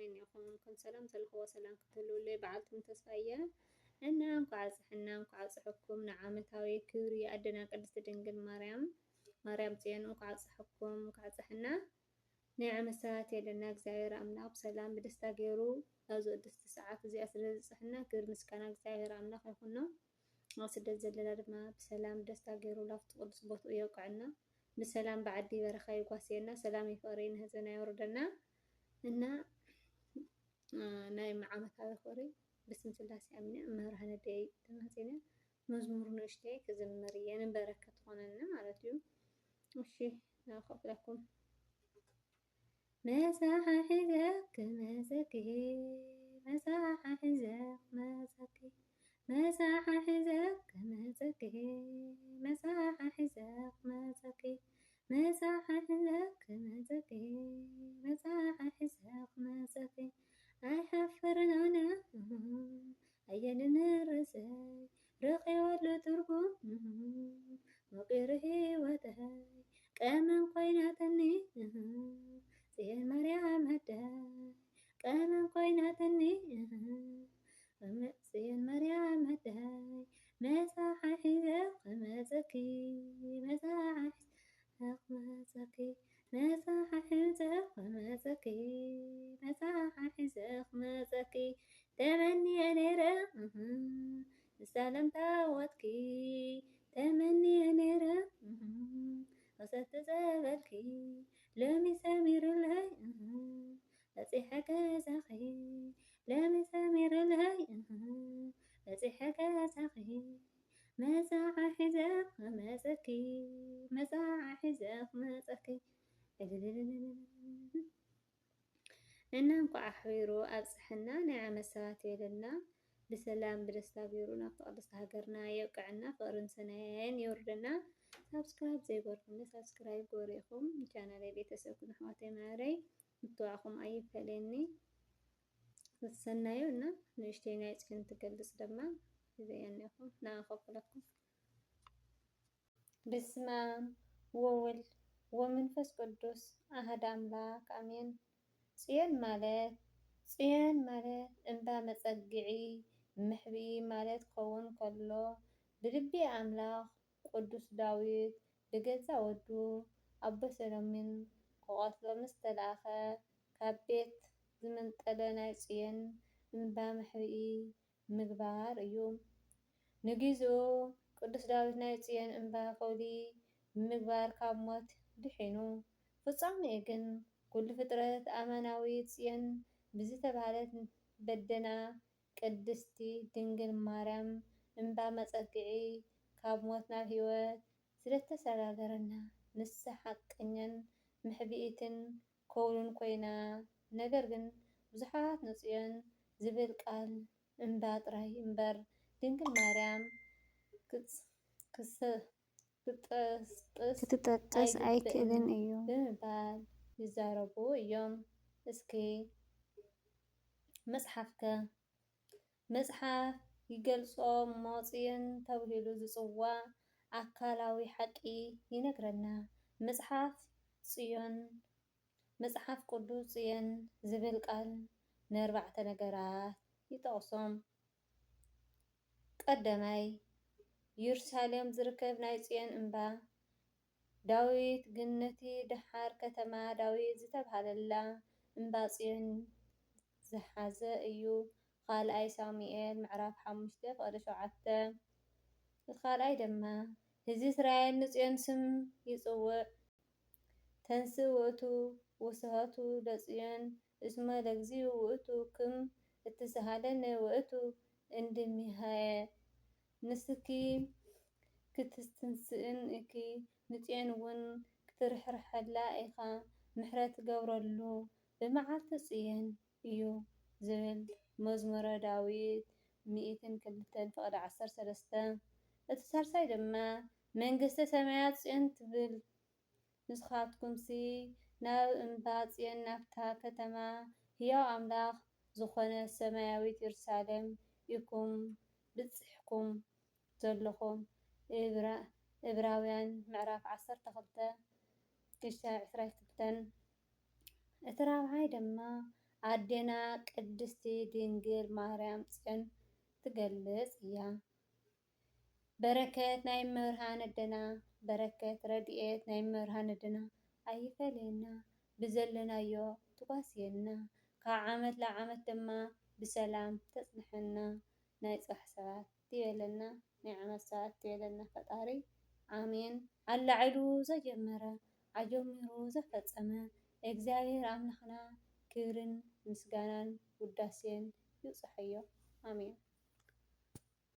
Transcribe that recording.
ከመይ እኒኹም ኩን ሰላም ዘለኽዎ ሰላም ክትህልውለይ በዓልኩም ተስፋ እየ እና እንኳዕ አጽሕና እንኳዕ አጽሕኩም ንዓመታዊ ክብሪ አደና ቅድስት ድንግል ማርያም ጽዮን እንኳዕ አጽሕኩም እንኳዕ አጽሕና ናይ ዓመት ሰባት የለና እግዚአብሔር አምላክ ብሰላም ብደስታ ገይሩ ኣብዚ ቅድስቲ ሰዓት እዚኣ ስለ ዝጽሕና ክብሪ ምስጋና እግዚአብሔር አምላክ ይኹኖ። ኣብ ስደት ዘለና ድማ ብሰላም ደስታ ገይሩ ላፍቲ ቅዱስ ቦትኡ የውቅዐና ብሰላም ብዓዲ በረኻ ይጓስየና ሰላም ይፍቅሪ ንህዘና ይወርደና እና ናይ ዓመታዊ ክብሪ ብስም ስላሴ አሚነ መብርሃነ ደይ ተማጺነ መዝሙር ንእሽተይ ክዝምር እየ ንበረከት ኾነና ማለት እዩ። እሺ ናኸፍለኩም መሳሐ ሒዘክ መዘኪ መሳሐ ሒዘክ መዘኪ መሳሐ ሒዘክ መዘኪ መሳሐ ሒዘክ መዘኪ መሳሐ ሒዘክ መዘኪ መሳሐ ሒዘክ መዘኪ ኣይሓፍርን ኣነ ኣየንን ርእሰይ ረኺበሉ ትርጉም መቂር ህይወተይ ቀመም ኮይናተኒ ጽዮን ማርያም ኣዳይ ቀመም ኮይናተኒ ጽዮን ማርያም ኣዳይ መሳሐ ሒዘክ መዘኪ መሳሐ ሒዘክ መዘኪ መሳሐ ሒዘክ መዘኪ መሳሐ ሒዘክ መዘኪ ተመኒየ ነይረ ንሳለም ታወትኪ ተመኒየ ነይረ ወሰቲ ጸበልኪ ሎሚ ሰሚርለይ በጺሐ ገዛኺ ሎሚ ሰሚርለይ በጺሐ ገዛኺ መሳሐ ሒዘክ መዘኪ መሳሐ ሒዘክ መዘኪ እና እንኳዕ ኣሕቢሩ ኣብጽሕና ናይ ዓመት ሰባት የለና ብሰላም ብደስታ ገይሩ ናብቲ ቅድስቲ ሃገርና የውቅዐና ፍቅርን ሰናይን ይወርደና። ሳብስክራይብ ዘይገበርኩም ሳብስክራይብ ገበሪኹም ቻናለይ ቤተሰብ ኩኑ ኣሕዋተይ ማዕረይ ምትዋእኹም ኣይፈለየኒ ሰናዩ እና ንእሽተይ ናይ ጽዮን ትገልጽ ድማ ይዘየኒኹም ንኣኸፍለኩም በስመ አብ ወወልድ ወመንፈስ ቅዱስ አሐድ አምላክ አሜን። ጽዮን ማለት እንባ መጸግዒ ምሕብኢ ማለት ክኸውን ከሎ ብልቢ አምላኽ ቅዱስ ዳዊት ብገዛ ወዱ ኣቦ ሰሎሞን ክቆትሎ ምስ ተልኣኸ ካብ ቤት ዝመንጠለ ናይ ጽዮን እንባ ምሕብኢ ምግባር እዩ። ንግዚኡ ቅዱስ ዳዊት ናይ ጽዮን እንባ ከውሊ ብምግባር ካብ ሞት ድሒኑ ፍጻሜኡ ግን ኩሉ ፍጥረት ኣማናዊት ጽዮን ብዝተባህለት በደና ቅድስቲ ድንግል ማርያም እንባ መጸግዒ ካብ ሞት ናብ ሕይወት ስለተሰጋገረና ንሳ ሓቀኛን ምሕቢኢትን ከውሉን ኮይና ነገር ግን ብዙሓት ንጽዮን ዝብል ቃል እንባ ጥራይ እምበር ድንግል ማርያም ክትጠቅስ ኣይክእልን እዩ ብምባል ይዛረቡ እዮም። እስኪ መጽሓፍ ይገልጾ እሞ ጽዮን ተባሂሉ ዝጽዋዕ ኣካላዊ ሓቂ ይነግረና። መጽሓፍ ቅዱስ ጽዮን ዝብል ቃል ንኣርባዕተ ነገራት ይጠቕሶም። ቀዳማይ ኢየሩሳሌም ዝርከብ ናይ ጽዮን እንባ ዳዊት ግን ነቲ ድሓር ከተማ ዳዊት ዝተባህለላ እንባ ጽዮን ዝሓዘ እዩ። ካልኣይ ሳሙኤል ምዕራፍ 5:7 እቲ ካልኣይ ድማ ህዝቢ እስራኤል ንጽዮን ስም ይጽውዕ ተንሥእ ውእቱ ወስሕቱ ለጽዮን እስመ ለእግዚእ ውእቱ ክም እትስሃለነ ውእቱ እንድምሃየ ንስኪ ክትስትንስእን እኪ ንጽዮን እውን ክትርሕርሐላ ኢኻ ምሕረት ገብረሉ ብመዓልቲ ጽዮን እዩ ዝብል መዝሙረ ዳዊት 102:13 እቲ ሳልሳይ ድማ መንግስተ ሰማያት ጽዮን ትብል ንስኻትኩምሲ ናብ እንባ ጽዮን ናብታ ከተማ ሕያው ኣምላኽ ዝኾነ ሰማያዊት ኢየሩሳሌም ኢኩም በጺሕኩም ዘለኹም። ዕብራውያን ምዕራፍ 12:22 እቲ ራብዓይ ድማ ኣዴና ቅድስቲ ድንግል ማርያም ፅዮን ትገልጽ እያ። በረከት ናይ መብርሃን ኣዴና በረከት ረድኤት ናይ መብርሃን ኣዴና ኣይፈለየና ብዘለናዮ ትጓስየና ካብ ዓመት ላብ ዓመት ድማ ብሰላም ተጽንሐና ናይ ጽባሕ ሰባት ይበለና ናይ ዓመት ሰባት ይበለና ፈጣሪ ኣሜን። ኣላዒሉ ዘጀመረ ኣጀሚሩ ዘፈጸመ እግዚኣብሔር ኣምላኽና ክብርን ምስጋናን ውዳሴን ይብጽሐዮ ኣሜን።